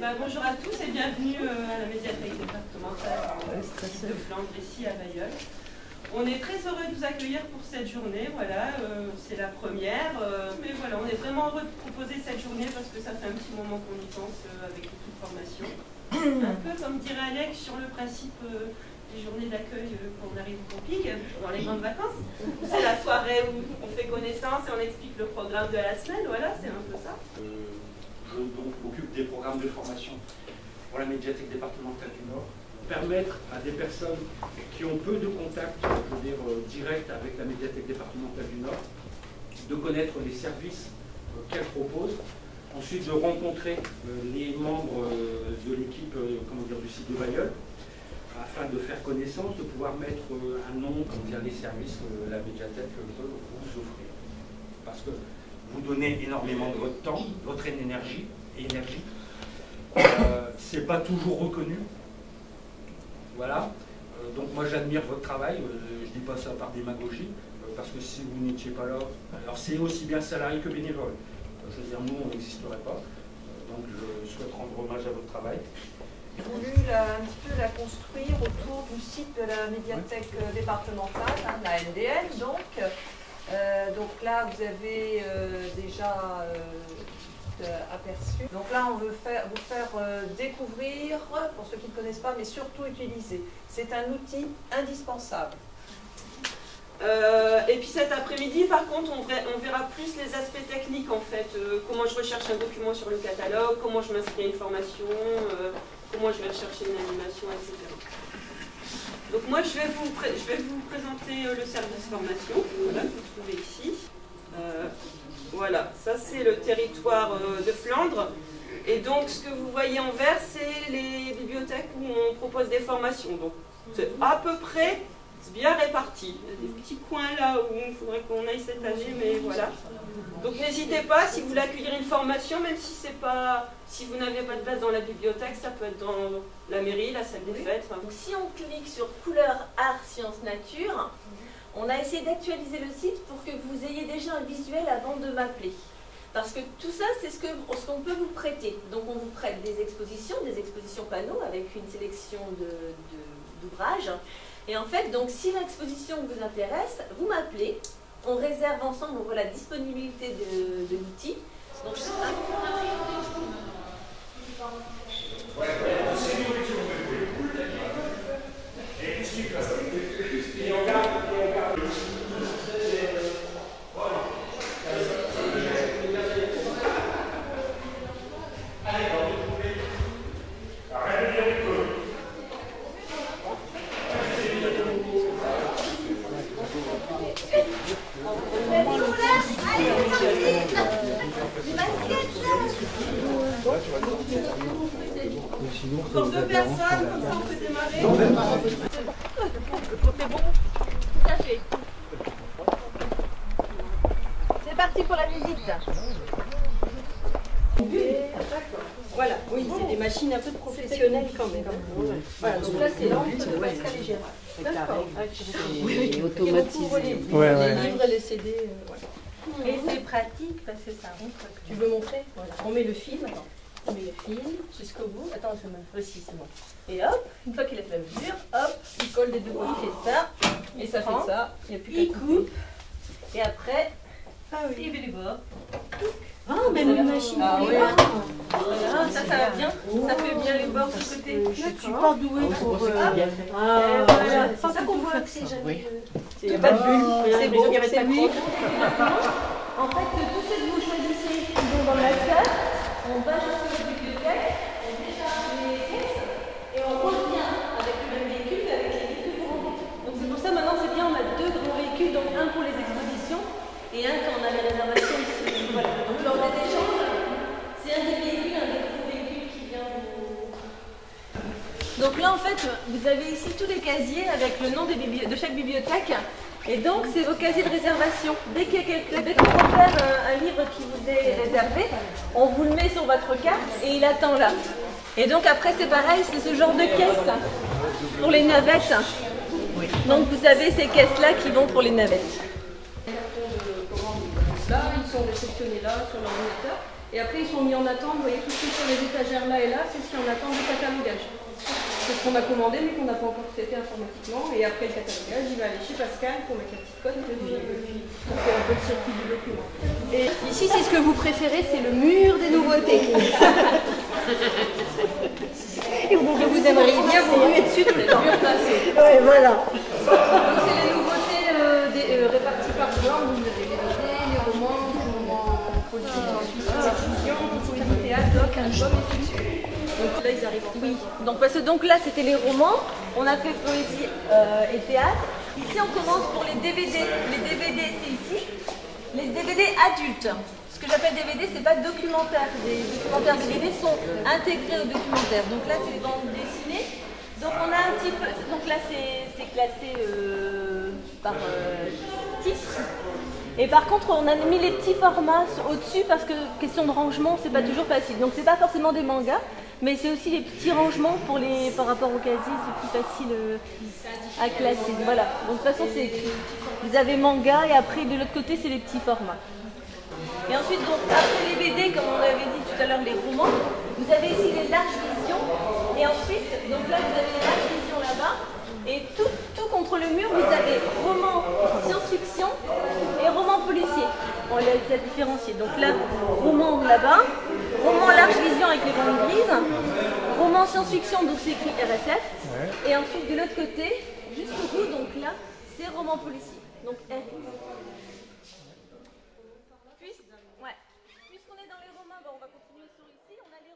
Bonjour à tous et bienvenue à la médiathèque départementale de Flandre, ici à Bailleul. On est très heureux de vous accueillir pour cette journée, voilà, c'est la première, mais voilà, on est vraiment heureux de proposer cette journée parce que ça fait un petit moment qu'on y pense avec l'équipe de formation. Un peu comme dirait Alex sur le principe des journées d'accueil quand on arrive au camping, dans les grandes vacances. C'est la soirée où on fait connaissance et on explique le programme de la semaine, voilà, c'est un peu ça. Je m'occupe des programmes de formation pour la médiathèque départementale du Nord. Permettre à des personnes qui ont peu de contacts, je veux dire, directs avec la médiathèque départementale du Nord, de connaître les services qu'elle propose. Ensuite, de rencontrer les membres de l'équipe du site de Bailleul, afin de faire connaissance, de pouvoir mettre un nom, les services que la médiathèque peut vous offrir. Parce que vous donnez énormément de votre temps, votre énergie. C'est pas toujours reconnu. Voilà. Donc moi j'admire votre travail. Je dis pas ça par démagogie, parce que si vous n'étiez pas là, alors c'est aussi bien salarié que bénévole. Je veux dire, nous on n'existerait pas. Donc je souhaite rendre hommage à votre travail. J'ai voulu un petit peu la construire autour du site de la médiathèque départementale, la NDN donc là, vous avez déjà aperçu. Donc là, on veut vous faire découvrir, pour ceux qui ne connaissent pas, mais surtout utiliser. C'est un outil indispensable. Et puis cet après-midi, par contre, on verra plus les aspects techniques, en fait. Comment je recherche un document sur le catalogue, comment je m'inscris à une formation, comment je vais rechercher une animation, etc. Donc moi, je vais vous présenter le service formation, voilà, que vous trouvez ici. Voilà, ça c'est le territoire de Flandre. Et donc, ce que vous voyez en vert, c'est les bibliothèques où on propose des formations. Donc, c'est à peu près bien réparti. Il y a des petits coins là où il faudrait qu'on aille cette année, mais voilà. Donc n'hésitez pas, si vous voulez accueillir une formation, même si vous n'avez pas de place dans la bibliothèque, ça peut être dans la mairie, la salle des fêtes. Enfin. Donc si on clique sur couleur, art, sciences, nature, on a essayé d'actualiser le site pour que vous ayez déjà un visuel avant de m'appeler. Parce que tout ça, c'est ce qu'on peut vous prêter. Donc on vous prête des expositions panneaux avec une sélection d'ouvrages. Et en fait, donc si l'exposition vous intéresse, vous m'appelez, on réserve ensemble, on voit la disponibilité de l'outil. Donc je sais pas. Encore deux personnes, comme ça on peut démarrer. C'est bon? Tout à fait. C'est parti pour la visite. Voilà, oui, c'est des machines un peu professionnelles quand même. Voilà, donc là c'est l'encre de Pascal et Gérard. D'accord. Oui, automatisé. Les livres et les CD. Voilà. Et c'est pratique parce que ça montre. Tu veux montrer? Voilà. On met le film. On met le fil jusqu'au bout. Attends, je me... Aussi, c'est bon. Et hop, une fois qu'il a fait la mesure, hop, il colle des deux côtés. Il fait ça. Et ça fait ça. Il n'y a plus qu'à couper. Et après, il met du bord. Ah, même la machine. Ah oui. Voilà, ça va bien. Ça fait bien les bords de côté. Je suis pas douée pour... Voilà, c'est ça qu'on voit que c'est jamais... Il n'y a pas de bulle. C'est bon, il n'y avait pas de bulle. En fait, tous ceux que vous choisissez qui vont dans le master, on va jusqu'à la bibliothèque, on décharge les caisses et on revient avec le même véhicule avec les véhicules pour remplir. Donc c'est pour ça maintenant c'est bien, on a deux grands véhicules, donc un pour les expositions et un quand on a les réservations ici. Voilà. Donc lors des échanges, c'est un des véhicules, un des gros véhicules qui vient vous... Donc là en fait, vous avez ici tous les casiers avec le nom de chaque bibliothèque. Et donc, c'est vos casiers de réservation. Dès qu'on repère un livre qui vous est réservé, on vous le met sur votre carte et il attend là. Et donc après, c'est pareil, c'est ce genre de caisse pour les navettes. Donc vous avez ces caisses-là qui vont pour les navettes. Là, ils sont réceptionnés là sur l'ordinateur. Et après, ils sont mis en attente. Vous voyez tout ce qui est sur les étagères là et là, c'est ce qui est en attente du catalogage. C'est ce qu'on a commandé, mais qu'on n'a pas encore traité informatiquement. Et après le catalogage, il va aller chez Pascal pour mettre la petite cote pour faire un peu le circuit du document. Et ici, c'est ce que vous préférez, c'est le mur des nouveautés. Et vous aimeriez bien vous ruer dessus tout le temps. Ouais, voilà. Donc c'est les nouveautés réparties par genre. Vous avez les DVD, les romans, fiction, théâtre, doc, album et fiction. Donc là ils arrivent en fait. Donc parce que donc là c'était les romans, on a fait poésie et théâtre. Ici on commence pour les DVD. Les DVD c'est ici. Les DVD adultes. Ce que j'appelle DVD, c'est pas documentaire. Les documentaires DVD sont intégrés au documentaire. Donc là c'est les bandes dessinées. Donc on a un petit peu. Donc là c'est classé par titre. Et par contre, on a mis les petits formats au-dessus parce que question de rangement, c'est pas toujours facile. Donc c'est pas forcément des mangas, mais c'est aussi les petits rangements par rapport au casier, c'est plus facile à classer. Voilà. Donc de toute façon, c'est écrit. Vous avez manga et après de l'autre côté, c'est les petits formats. Et ensuite, donc après les BD, comme on avait dit tout à l'heure, les romans, vous avez ici les larges visions. Et ensuite, donc là, vous avez les larges visions là-bas. Et tout contre le mur, vous avez roman science-fiction et roman policier. On les a différenciés. Donc là, roman là-bas, roman large vision avec les bandes grises, roman science-fiction, donc c'est écrit RSF. Et ensuite, de l'autre côté, jusqu'au bout, donc là, c'est roman policier. Donc RX. Puisqu'on est dans les romans, on va continuer sur ici. On a les